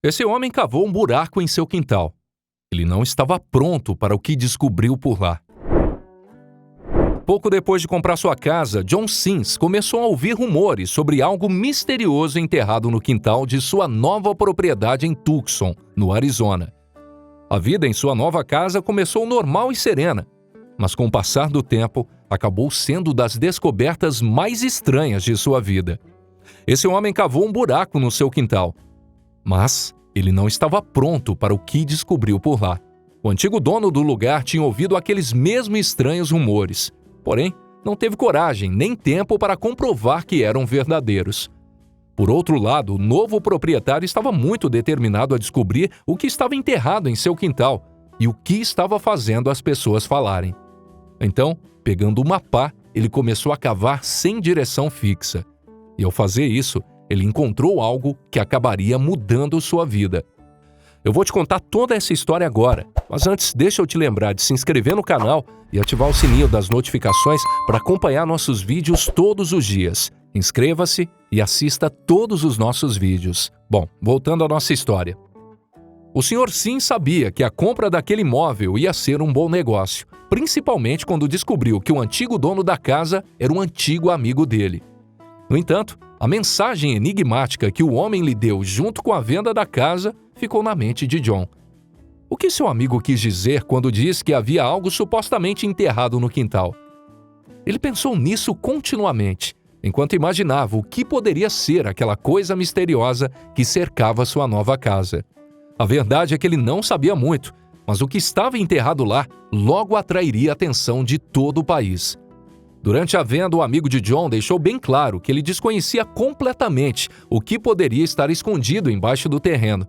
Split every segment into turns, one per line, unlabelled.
Esse homem cavou um buraco em seu quintal. Ele não estava pronto para o que descobriu por lá. Pouco depois de comprar sua casa, John Sims começou a ouvir rumores sobre algo misterioso enterrado no quintal de sua nova propriedade em Tucson, no Arizona. A vida em sua nova casa começou normal e serena, mas com o passar do tempo, acabou sendo das descobertas mais estranhas de sua vida. Esse homem cavou um buraco no seu quintal, mas ele não estava pronto para o que descobriu por lá. O antigo dono do lugar tinha ouvido aqueles mesmos estranhos rumores, porém, não teve coragem nem tempo para comprovar que eram verdadeiros. Por outro lado, o novo proprietário estava muito determinado a descobrir o que estava enterrado em seu quintal e o que estava fazendo as pessoas falarem. Então, pegando uma pá, ele começou a cavar sem direção fixa. E ao fazer isso, ele encontrou algo que acabaria mudando sua vida. Eu vou te contar toda essa história agora, mas antes deixa eu te lembrar de se inscrever no canal e ativar o sininho das notificações para acompanhar nossos vídeos todos os dias. Inscreva-se e assista todos os nossos vídeos. Bom, voltando à nossa história. O Sr. Sim sabia que a compra daquele imóvel ia ser um bom negócio, principalmente quando descobriu que o antigo dono da casa era um antigo amigo dele. No entanto, a mensagem enigmática que o homem lhe deu junto com a venda da casa ficou na mente de John. O que seu amigo quis dizer quando disse que havia algo supostamente enterrado no quintal? Ele pensou nisso continuamente, enquanto imaginava o que poderia ser aquela coisa misteriosa que cercava sua nova casa. A verdade é que ele não sabia muito, mas o que estava enterrado lá logo atrairia a atenção de todo o país. Durante a venda, o amigo de John deixou bem claro que ele desconhecia completamente o que poderia estar escondido embaixo do terreno.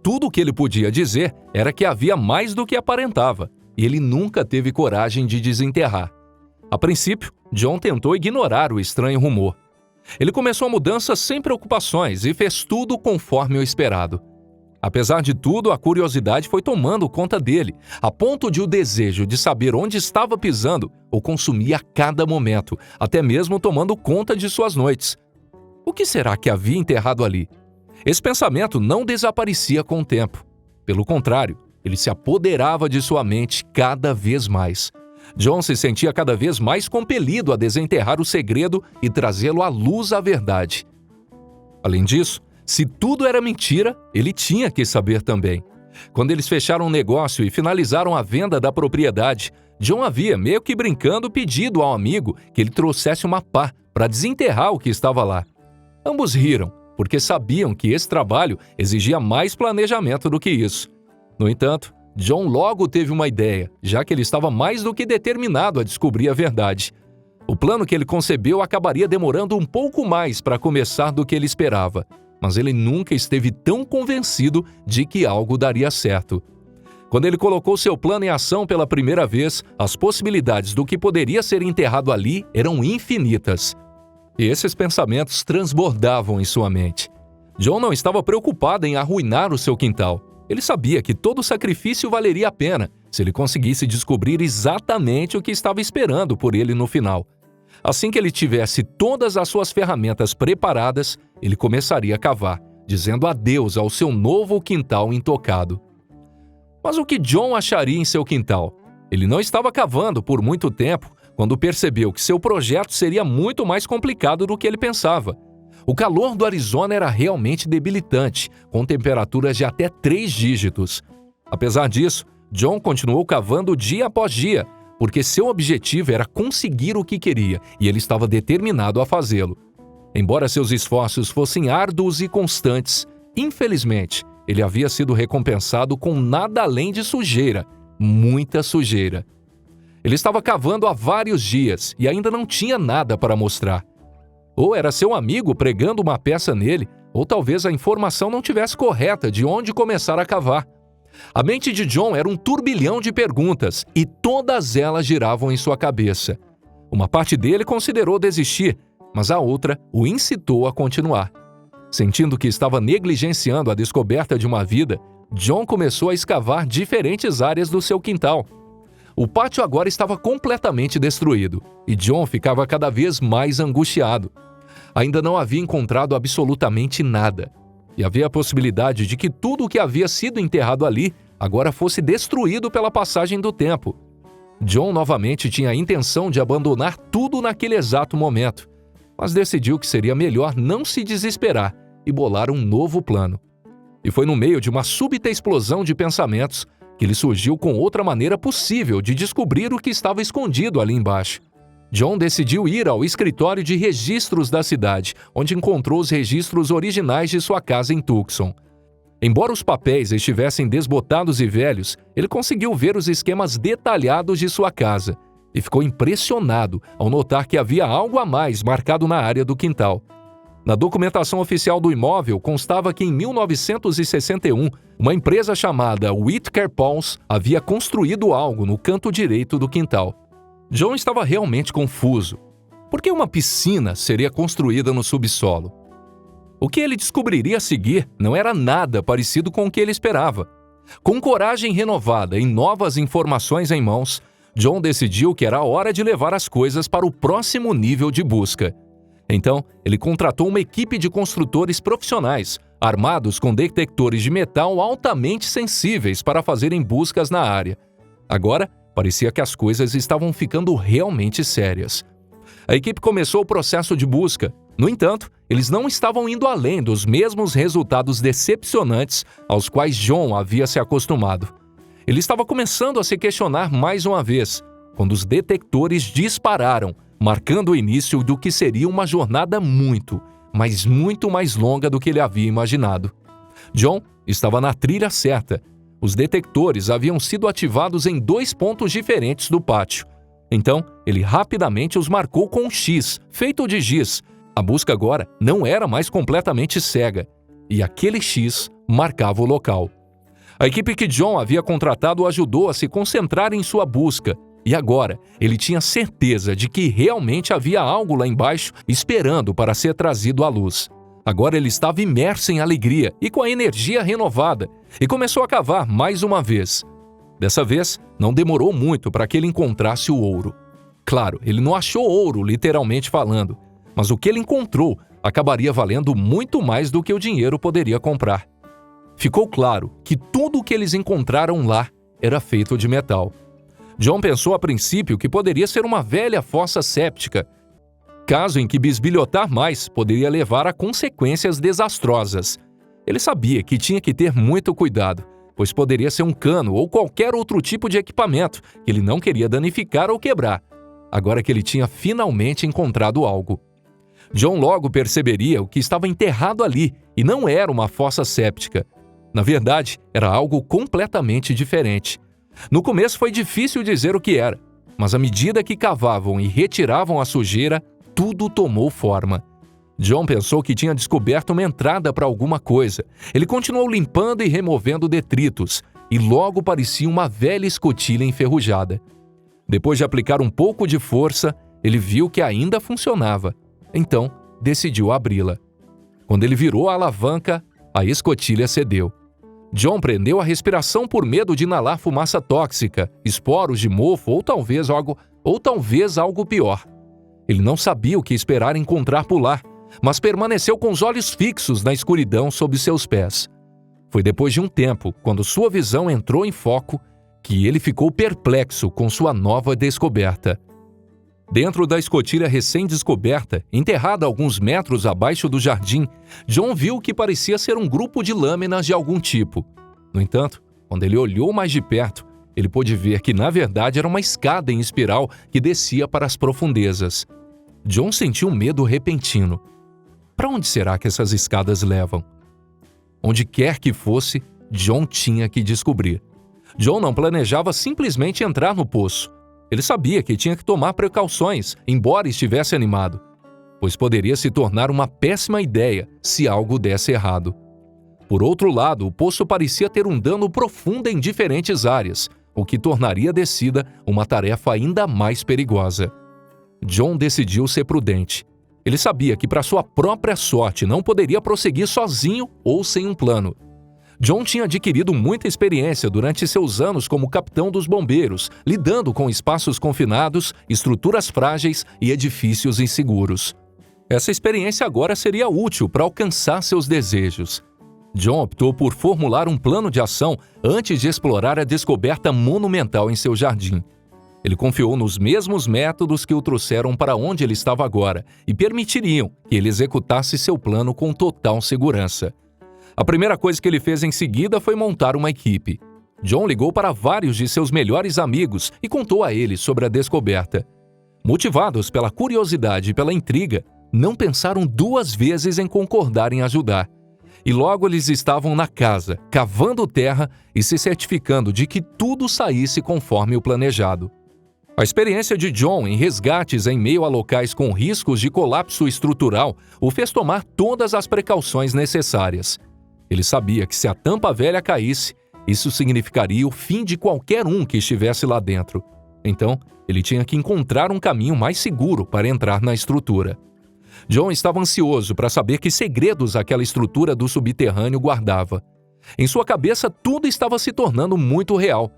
Tudo o que ele podia dizer era que havia mais do que aparentava, e ele nunca teve coragem de desenterrar. A princípio, John tentou ignorar o estranho rumor. Ele começou a mudança sem preocupações e fez tudo conforme o esperado. Apesar de tudo, a curiosidade foi tomando conta dele, a ponto de o desejo de saber onde estava pisando o consumia a cada momento, até mesmo tomando conta de suas noites. O que será que havia enterrado ali? Esse pensamento não desaparecia com o tempo. Pelo contrário, ele se apoderava de sua mente cada vez mais. John se sentia cada vez mais compelido a desenterrar o segredo e trazê-lo à luz à verdade. Além disso, se tudo era mentira, ele tinha que saber também. Quando eles fecharam o negócio e finalizaram a venda da propriedade, John havia, meio que brincando, pedido ao amigo que ele trouxesse uma pá para desenterrar o que estava lá. Ambos riram, porque sabiam que esse trabalho exigia mais planejamento do que isso. No entanto, John logo teve uma ideia, já que ele estava mais do que determinado a descobrir a verdade. O plano que ele concebeu acabaria demorando um pouco mais para começar do que ele esperava, mas ele nunca esteve tão convencido de que algo daria certo. Quando ele colocou seu plano em ação pela primeira vez, as possibilidades do que poderia ser enterrado ali eram infinitas. E esses pensamentos transbordavam em sua mente. John não estava preocupado em arruinar o seu quintal. Ele sabia que todo sacrifício valeria a pena se ele conseguisse descobrir exatamente o que estava esperando por ele no final. Assim que ele tivesse todas as suas ferramentas preparadas, ele começaria a cavar, dizendo adeus ao seu novo quintal intocado. Mas o que John acharia em seu quintal? Ele não estava cavando por muito tempo quando percebeu que seu projeto seria muito mais complicado do que ele pensava. O calor do Arizona era realmente debilitante, com temperaturas de até 3 dígitos. Apesar disso, John continuou cavando dia após dia, porque seu objetivo era conseguir o que queria e ele estava determinado a fazê-lo. Embora seus esforços fossem árduos e constantes, infelizmente, ele havia sido recompensado com nada além de sujeira, muita sujeira. Ele estava cavando há vários dias e ainda não tinha nada para mostrar. Ou era seu amigo pregando uma peça nele, ou talvez a informação não tivesse correta de onde começar a cavar. A mente de John era um turbilhão de perguntas e todas elas giravam em sua cabeça. Uma parte dele considerou desistir, mas a outra o incitou a continuar. Sentindo que estava negligenciando a descoberta de uma vida, John começou a escavar diferentes áreas do seu quintal. O pátio agora estava completamente destruído e John ficava cada vez mais angustiado. Ainda não havia encontrado absolutamente nada. e havia a possibilidade de que tudo o que havia sido enterrado ali agora fosse destruído pela passagem do tempo. John novamente tinha a intenção de abandonar tudo naquele exato momento, mas decidiu que seria melhor não se desesperar e bolar um novo plano. E foi no meio de uma súbita explosão de pensamentos que ele surgiu com outra maneira possível de descobrir o que estava escondido ali embaixo. John decidiu ir ao escritório de registros da cidade, onde encontrou os registros originais de sua casa em Tucson. Embora os papéis estivessem desbotados e velhos, ele conseguiu ver os esquemas detalhados de sua casa e ficou impressionado ao notar que havia algo a mais marcado na área do quintal. Na documentação oficial do imóvel constava que em 1961, uma empresa chamada Whitaker Pauls havia construído algo no canto direito do quintal. John estava realmente confuso. Por que uma piscina seria construída no subsolo? O que ele descobriria a seguir não era nada parecido com o que ele esperava. Com coragem renovada e novas informações em mãos, John decidiu que era hora de levar as coisas para o próximo nível de busca. Então, ele contratou uma equipe de construtores profissionais, armados com detectores de metal altamente sensíveis para fazerem buscas na área. Agora, parecia que as coisas estavam ficando realmente sérias. A equipe começou o processo de busca. No entanto, eles não estavam indo além dos mesmos resultados decepcionantes aos quais John havia se acostumado. Ele estava começando a se questionar mais uma vez, quando os detectores dispararam, marcando o início do que seria uma jornada muito mais longa do que ele havia imaginado. John estava na trilha certa. Os detectores haviam sido ativados em 2 pontos diferentes do pátio. Então, ele rapidamente os marcou com um X, feito de giz. A busca agora não era mais completamente cega, e aquele X marcava o local. A equipe que John havia contratado o ajudou a se concentrar em sua busca, e agora ele tinha certeza de que realmente havia algo lá embaixo esperando para ser trazido à luz. Agora ele estava imerso em alegria e com a energia renovada, e começou a cavar mais uma vez. Dessa vez, não demorou muito para que ele encontrasse o ouro. Claro, ele não achou ouro, literalmente falando, mas o que ele encontrou acabaria valendo muito mais do que o dinheiro poderia comprar. Ficou claro que tudo o que eles encontraram lá era feito de metal. John pensou a princípio que poderia ser uma velha fossa séptica, caso em que bisbilhotar mais poderia levar a consequências desastrosas. Ele sabia que tinha que ter muito cuidado, pois poderia ser um cano ou qualquer outro tipo de equipamento que ele não queria danificar ou quebrar, agora que ele tinha finalmente encontrado algo. John logo perceberia o que estava enterrado ali e não era uma fossa séptica. Na verdade, era algo completamente diferente. No começo foi difícil dizer o que era, mas à medida que cavavam e retiravam a sujeira, tudo tomou forma. John pensou que tinha descoberto uma entrada para alguma coisa. Ele continuou limpando e removendo detritos, e logo parecia uma velha escotilha enferrujada. Depois de aplicar um pouco de força, ele viu que ainda funcionava. Então, decidiu abri-la. Quando ele virou a alavanca, a escotilha cedeu. John prendeu a respiração por medo de inalar fumaça tóxica, esporos de mofo ou talvez algo pior. Ele não sabia o que esperar encontrar por lá, mas permaneceu com os olhos fixos na escuridão sob seus pés. Foi depois de um tempo, quando sua visão entrou em foco, que ele ficou perplexo com sua nova descoberta. Dentro da escotilha recém-descoberta, enterrada alguns metros abaixo do jardim, John viu o que parecia ser um grupo de lâminas de algum tipo. No entanto, quando ele olhou mais de perto, ele pôde ver que na verdade era uma escada em espiral que descia para as profundezas. John sentiu um medo repentino. Para onde será que essas escadas levam? Onde quer que fosse, John tinha que descobrir. John não planejava simplesmente entrar no poço. Ele sabia que tinha que tomar precauções, embora estivesse animado, pois poderia se tornar uma péssima ideia se algo desse errado. Por outro lado, o poço parecia ter um dano profundo em diferentes áreas, o que tornaria a descida uma tarefa ainda mais perigosa. John decidiu ser prudente. Ele sabia que para sua própria sorte não poderia prosseguir sozinho ou sem um plano. John tinha adquirido muita experiência durante seus anos como capitão dos bombeiros, lidando com espaços confinados, estruturas frágeis e edifícios inseguros. Essa experiência agora seria útil para alcançar seus desejos. John optou por formular um plano de ação antes de explorar a descoberta monumental em seu jardim. Ele confiou nos mesmos métodos que o trouxeram para onde ele estava agora e permitiriam que ele executasse seu plano com total segurança. A primeira coisa que ele fez em seguida foi montar uma equipe. John ligou para vários de seus melhores amigos e contou a eles sobre a descoberta. Motivados pela curiosidade e pela intriga, não pensaram duas vezes em concordar em ajudar. E logo eles estavam na casa, cavando terra e se certificando de que tudo saísse conforme o planejado. A experiência de John em resgates em meio a locais com riscos de colapso estrutural o fez tomar todas as precauções necessárias. Ele sabia que se a tampa velha caísse, isso significaria o fim de qualquer um que estivesse lá dentro. Então, ele tinha que encontrar um caminho mais seguro para entrar na estrutura. John estava ansioso para saber que segredos aquela estrutura do subterrâneo guardava. Em sua cabeça, tudo estava se tornando muito real.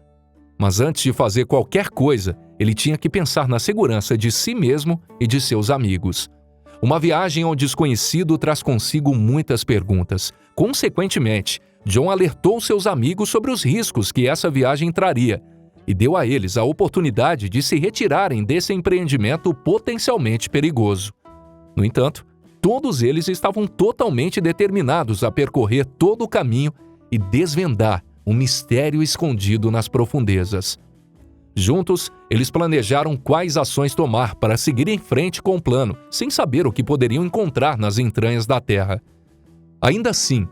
Mas antes de fazer qualquer coisa, ele tinha que pensar na segurança de si mesmo e de seus amigos. Uma viagem ao desconhecido traz consigo muitas perguntas. Consequentemente, John alertou seus amigos sobre os riscos que essa viagem traria e deu a eles a oportunidade de se retirarem desse empreendimento potencialmente perigoso. No entanto, todos eles estavam totalmente determinados a percorrer todo o caminho e desvendar um mistério escondido nas profundezas. Juntos, eles planejaram quais ações tomar para seguir em frente com o plano, sem saber o que poderiam encontrar nas entranhas da Terra. Ainda assim,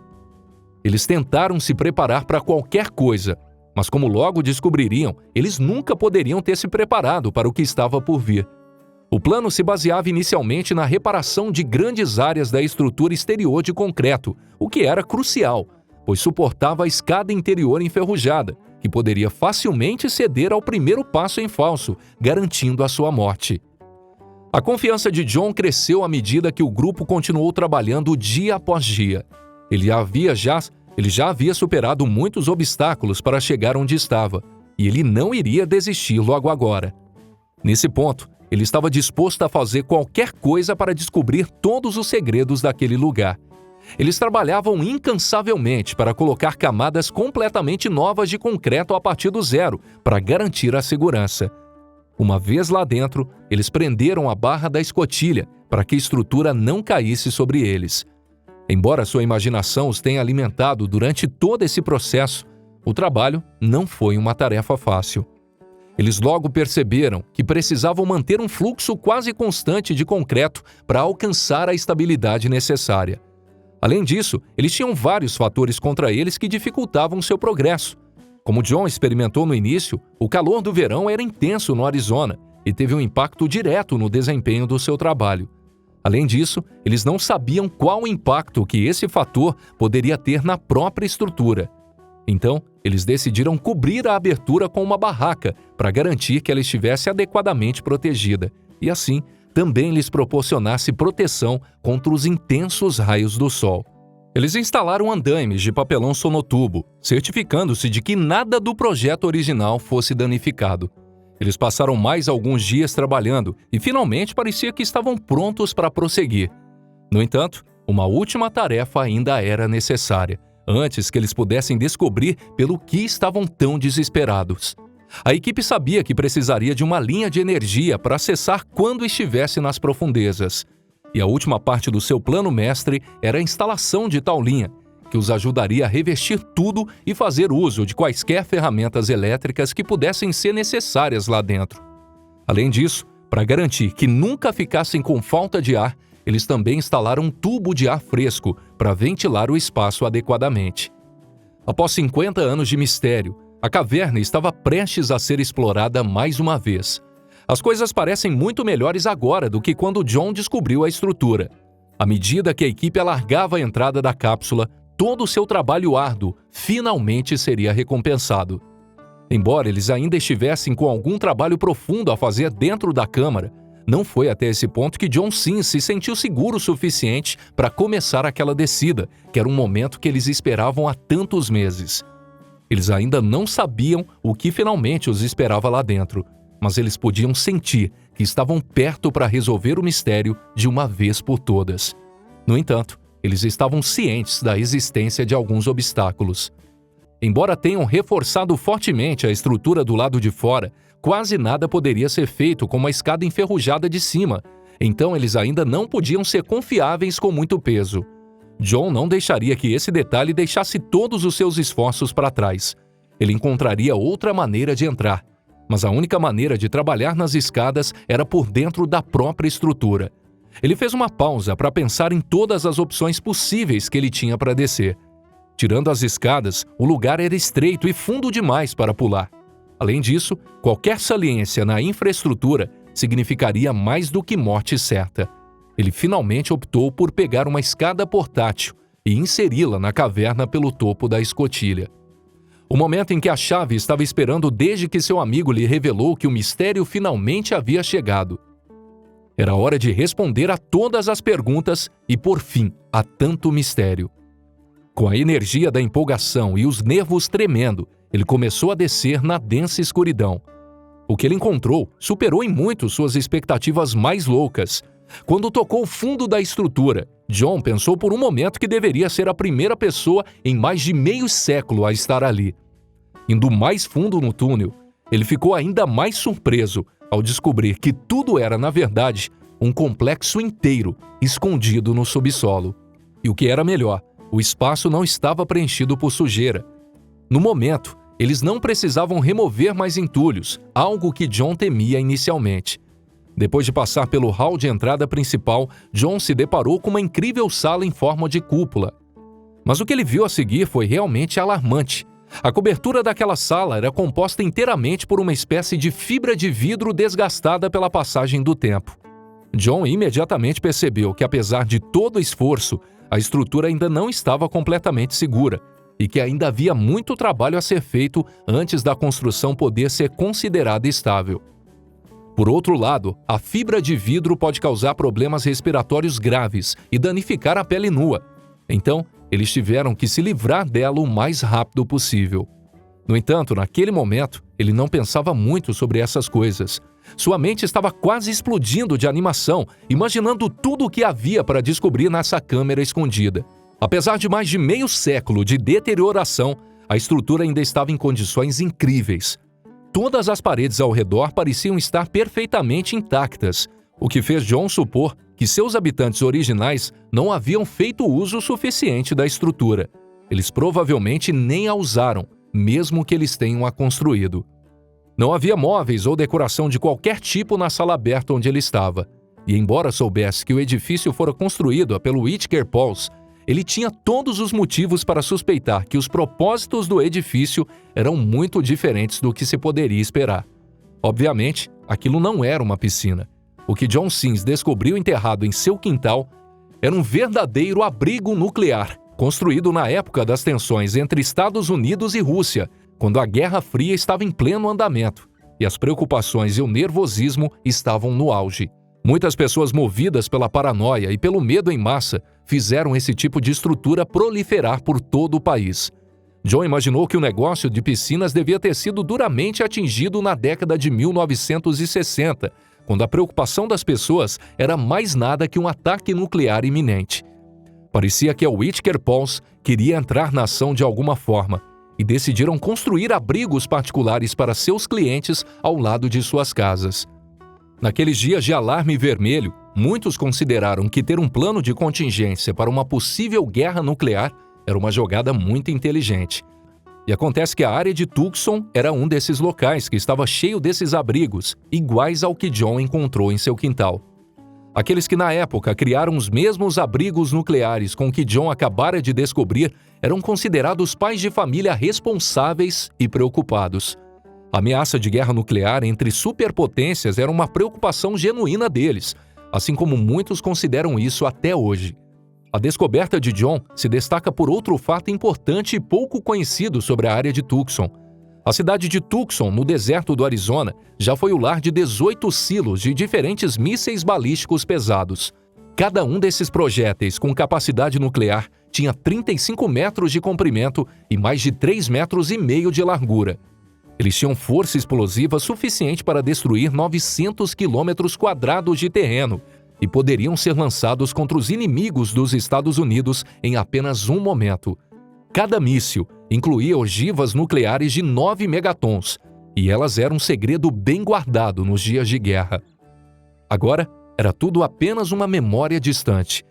eles tentaram se preparar para qualquer coisa, mas como logo descobririam, eles nunca poderiam ter se preparado para o que estava por vir. O plano se baseava inicialmente na reparação de grandes áreas da estrutura exterior de concreto, o que era crucial, pois suportava a escada interior enferrujada, que poderia facilmente ceder ao primeiro passo em falso, garantindo a sua morte. A confiança de John cresceu à medida que o grupo continuou trabalhando dia após dia. Ele já havia superado muitos obstáculos para chegar onde estava, e ele não iria desistir logo agora. Nesse ponto, ele estava disposto a fazer qualquer coisa para descobrir todos os segredos daquele lugar. Eles trabalhavam incansavelmente para colocar camadas completamente novas de concreto a partir do zero, para garantir a segurança. Uma vez lá dentro, eles prenderam a barra da escotilha para que a estrutura não caísse sobre eles. Embora sua imaginação os tenha alimentado durante todo esse processo, o trabalho não foi uma tarefa fácil. Eles logo perceberam que precisavam manter um fluxo quase constante de concreto para alcançar a estabilidade necessária. Além disso, eles tinham vários fatores contra eles que dificultavam seu progresso. Como John experimentou no início, o calor do verão era intenso no Arizona e teve um impacto direto no desempenho do seu trabalho. Além disso, eles não sabiam qual impacto que esse fator poderia ter na própria estrutura. Então, eles decidiram cobrir a abertura com uma barraca para garantir que ela estivesse adequadamente protegida e, assim, também lhes proporcionasse proteção contra os intensos raios do sol. Eles instalaram andaimes de papelão sonotubo, certificando-se de que nada do projeto original fosse danificado. Eles passaram mais alguns dias trabalhando e finalmente parecia que estavam prontos para prosseguir. No entanto, uma última tarefa ainda era necessária, antes que eles pudessem descobrir pelo que estavam tão desesperados. A equipe sabia que precisaria de uma linha de energia para acessar quando estivesse nas profundezas. E a última parte do seu plano mestre era a instalação de tal linha, que os ajudaria a revestir tudo e fazer uso de quaisquer ferramentas elétricas que pudessem ser necessárias lá dentro. Além disso, para garantir que nunca ficassem com falta de ar, eles também instalaram um tubo de ar fresco para ventilar o espaço adequadamente. Após 50 anos de mistério, a caverna estava prestes a ser explorada mais uma vez. As coisas parecem muito melhores agora do que quando John descobriu a estrutura. À medida que a equipe alargava a entrada da cápsula, todo o seu trabalho árduo finalmente seria recompensado. Embora eles ainda estivessem com algum trabalho profundo a fazer dentro da câmara, não foi até esse ponto que John Sims se sentiu seguro o suficiente para começar aquela descida, que era um momento que eles esperavam há tantos meses. Eles ainda não sabiam o que finalmente os esperava lá dentro, mas eles podiam sentir que estavam perto para resolver o mistério de uma vez por todas. No entanto, eles estavam cientes da existência de alguns obstáculos. Embora tenham reforçado fortemente a estrutura do lado de fora, quase nada poderia ser feito com uma escada enferrujada de cima, então eles ainda não podiam ser confiáveis com muito peso. John não deixaria que esse detalhe deixasse todos os seus esforços para trás. Ele encontraria outra maneira de entrar, mas a única maneira de trabalhar nas escadas era por dentro da própria estrutura. Ele fez uma pausa para pensar em todas as opções possíveis que ele tinha para descer. Tirando as escadas, o lugar era estreito e fundo demais para pular. Além disso, qualquer saliência na infraestrutura significaria mais do que morte certa. Ele finalmente optou por pegar uma escada portátil e inseri-la na caverna pelo topo da escotilha. O momento em que a chave estava esperando desde que seu amigo lhe revelou que o mistério finalmente havia chegado. Era hora de responder a todas as perguntas e, por fim, a tanto mistério. Com a energia da empolgação e os nervos tremendo, ele começou a descer na densa escuridão. O que ele encontrou superou em muito suas expectativas mais loucas. Quando tocou o fundo da estrutura, John pensou por um momento que deveria ser a primeira pessoa em mais de meio século a estar ali. Indo mais fundo no túnel, ele ficou ainda mais surpreso ao descobrir que tudo era, na verdade, um complexo inteiro escondido no subsolo. E o que era melhor, o espaço não estava preenchido por sujeira. No momento, eles não precisavam remover mais entulhos, algo que John temia inicialmente. Depois de passar pelo hall de entrada principal, John se deparou com uma incrível sala em forma de cúpula. Mas o que ele viu a seguir foi realmente alarmante. A cobertura daquela sala era composta inteiramente por uma espécie de fibra de vidro desgastada pela passagem do tempo. John imediatamente percebeu que, apesar de todo o esforço, a estrutura ainda não estava completamente segura e que ainda havia muito trabalho a ser feito antes da construção poder ser considerada estável. Por outro lado, a fibra de vidro pode causar problemas respiratórios graves e danificar a pele nua. Então, eles tiveram que se livrar dela o mais rápido possível. No entanto, naquele momento, ele não pensava muito sobre essas coisas. Sua mente estava quase explodindo de animação, imaginando tudo o que havia para descobrir nessa câmara escondida. Apesar de mais de meio século de deterioração, a estrutura ainda estava em condições incríveis. Todas as paredes ao redor pareciam estar perfeitamente intactas, o que fez John supor que seus habitantes originais não haviam feito uso suficiente da estrutura. Eles provavelmente nem a usaram, mesmo que eles tenham a construído. Não havia móveis ou decoração de qualquer tipo na sala aberta onde ele estava. E embora soubesse que o edifício fora construído pelo Whittaker Pauls, ele tinha todos os motivos para suspeitar que os propósitos do edifício eram muito diferentes do que se poderia esperar. Obviamente, aquilo não era uma piscina. O que John Sims descobriu enterrado em seu quintal era um verdadeiro abrigo nuclear, construído na época das tensões entre Estados Unidos e Rússia, quando a Guerra Fria estava em pleno andamento e as preocupações e o nervosismo estavam no auge. Muitas pessoas movidas pela paranoia e pelo medo em massa fizeram esse tipo de estrutura proliferar por todo o país. John imaginou que o negócio de piscinas devia ter sido duramente atingido na década de 1960, quando a preocupação das pessoas era mais nada que um ataque nuclear iminente. Parecia que a Whittaker Pauls queria entrar na ação de alguma forma e decidiram construir abrigos particulares para seus clientes ao lado de suas casas. Naqueles dias de alarme vermelho, muitos consideraram que ter um plano de contingência para uma possível guerra nuclear era uma jogada muito inteligente. E acontece que a área de Tucson era um desses locais que estava cheio desses abrigos, iguais ao que John encontrou em seu quintal. Aqueles que na época criaram os mesmos abrigos nucleares com que John acabara de descobrir eram considerados pais de família responsáveis e preocupados. A ameaça de guerra nuclear entre superpotências era uma preocupação genuína deles, assim como muitos consideram isso até hoje. A descoberta de John se destaca por outro fato importante e pouco conhecido sobre a área de Tucson. A cidade de Tucson, no deserto do Arizona, já foi o lar de 18 silos de diferentes mísseis balísticos pesados. Cada um desses projéteis com capacidade nuclear tinha 35 metros de comprimento e mais de 3,5 metros de largura. Eles tinham força explosiva suficiente para destruir 900 quilômetros quadrados de terreno, e poderiam ser lançados contra os inimigos dos Estados Unidos em apenas um momento. Cada míssil incluía ogivas nucleares de 9 megatons, e elas eram um segredo bem guardado nos dias de guerra. Agora, era tudo apenas uma memória distante.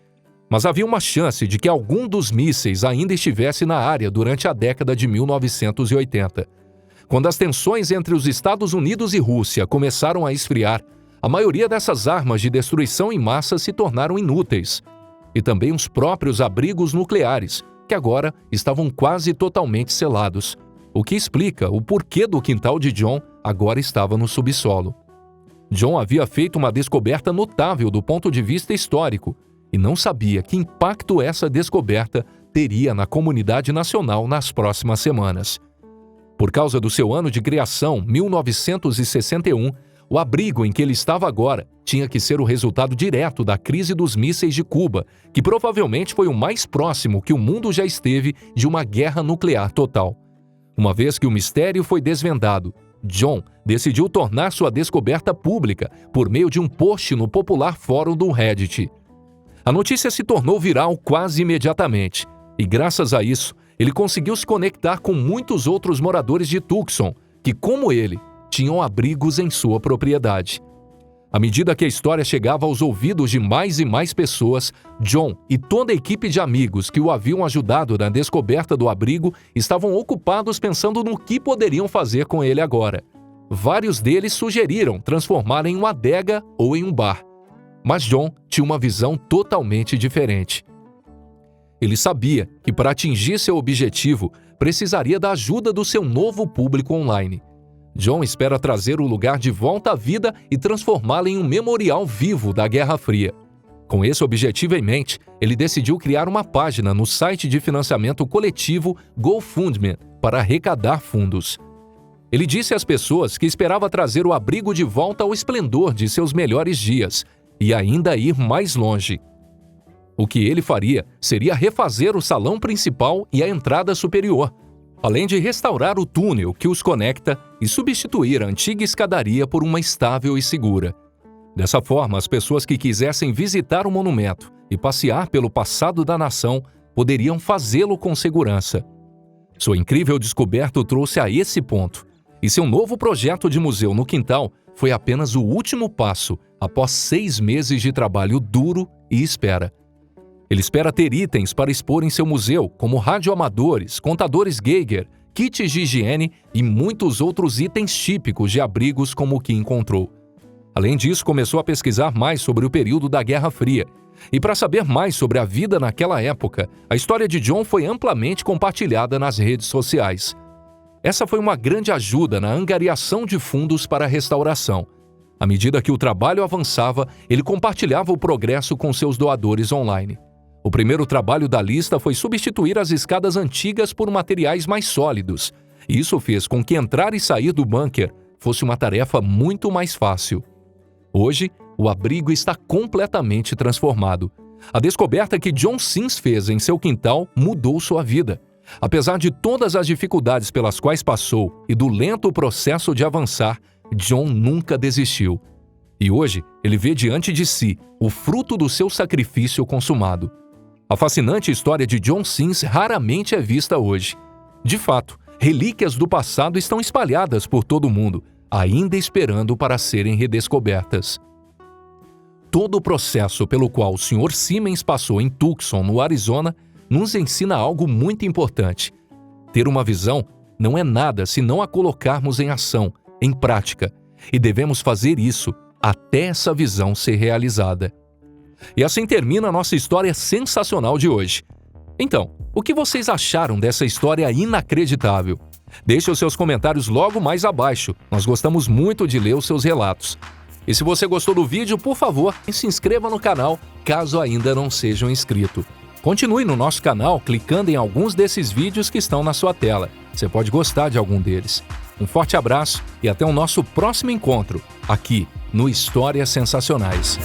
Mas havia uma chance de que algum dos mísseis ainda estivesse na área durante a década de 1980. Quando as tensões entre os Estados Unidos e Rússia começaram a esfriar, a maioria dessas armas de destruição em massa se tornaram inúteis. E também os próprios abrigos nucleares, que agora estavam quase totalmente selados, o que explica o porquê do quintal de John agora estava no subsolo. John havia feito uma descoberta notável do ponto de vista histórico e não sabia que impacto essa descoberta teria na comunidade nacional nas próximas semanas. Por causa do seu ano de criação, 1961, o abrigo em que ele estava agora tinha que ser o resultado direto da crise dos mísseis de Cuba, que provavelmente foi o mais próximo que o mundo já esteve de uma guerra nuclear total. Uma vez que o mistério foi desvendado, John decidiu tornar sua descoberta pública por meio de um post no popular fórum do Reddit. A notícia se tornou viral quase imediatamente, e graças a isso, ele conseguiu se conectar com muitos outros moradores de Tucson, que, como ele, tinham abrigos em sua propriedade. À medida que a história chegava aos ouvidos de mais e mais pessoas, John e toda a equipe de amigos que o haviam ajudado na descoberta do abrigo estavam ocupados pensando no que poderiam fazer com ele agora. Vários deles sugeriram transformá-lo em uma adega ou em um bar. Mas John tinha uma visão totalmente diferente. Ele sabia que para atingir seu objetivo, precisaria da ajuda do seu novo público online. John espera trazer o lugar de volta à vida e transformá-lo em um memorial vivo da Guerra Fria. Com esse objetivo em mente, ele decidiu criar uma página no site de financiamento coletivo GoFundMe para arrecadar fundos. Ele disse às pessoas que esperava trazer o abrigo de volta ao esplendor de seus melhores dias e ainda ir mais longe. O que ele faria seria refazer o salão principal e a entrada superior, além de restaurar o túnel que os conecta e substituir a antiga escadaria por uma estável e segura. Dessa forma, as pessoas que quisessem visitar o monumento e passear pelo passado da nação poderiam fazê-lo com segurança. Sua incrível descoberta o trouxe a esse ponto, e seu novo projeto de museu no quintal foi apenas o último passo após 6 meses de trabalho duro e espera. Ele espera ter itens para expor em seu museu, como radioamadores, contadores Geiger, kits de higiene e muitos outros itens típicos de abrigos como o que encontrou. Além disso, começou a pesquisar mais sobre o período da Guerra Fria. E para saber mais sobre a vida naquela época, a história de John foi amplamente compartilhada nas redes sociais. Essa foi uma grande ajuda na angariação de fundos para a restauração. À medida que o trabalho avançava, ele compartilhava o progresso com seus doadores online. O primeiro trabalho da lista foi substituir as escadas antigas por materiais mais sólidos. E isso fez com que entrar e sair do bunker fosse uma tarefa muito mais fácil. Hoje, o abrigo está completamente transformado. A descoberta que John Sims fez em seu quintal mudou sua vida. Apesar de todas as dificuldades pelas quais passou e do lento processo de avançar, John nunca desistiu. E hoje, ele vê diante de si o fruto do seu sacrifício consumado. A fascinante história de John Sims raramente é vista hoje. De fato, relíquias do passado estão espalhadas por todo o mundo, ainda esperando para serem redescobertas. Todo o processo pelo qual o Sr. Siemens passou em Tucson, no Arizona, nos ensina algo muito importante. Ter uma visão não é nada se não a colocarmos em ação, em prática, e devemos fazer isso até essa visão ser realizada. E assim termina a nossa história sensacional de hoje. Então, o que vocês acharam dessa história inacreditável? Deixe os seus comentários logo mais abaixo, nós gostamos muito de ler os seus relatos. E se você gostou do vídeo, por favor, se inscreva no canal, caso ainda não seja um inscrito. Continue no nosso canal clicando em alguns desses vídeos que estão na sua tela. Você pode gostar de algum deles. Um forte abraço e até o nosso próximo encontro, aqui no Histórias Sensacionais.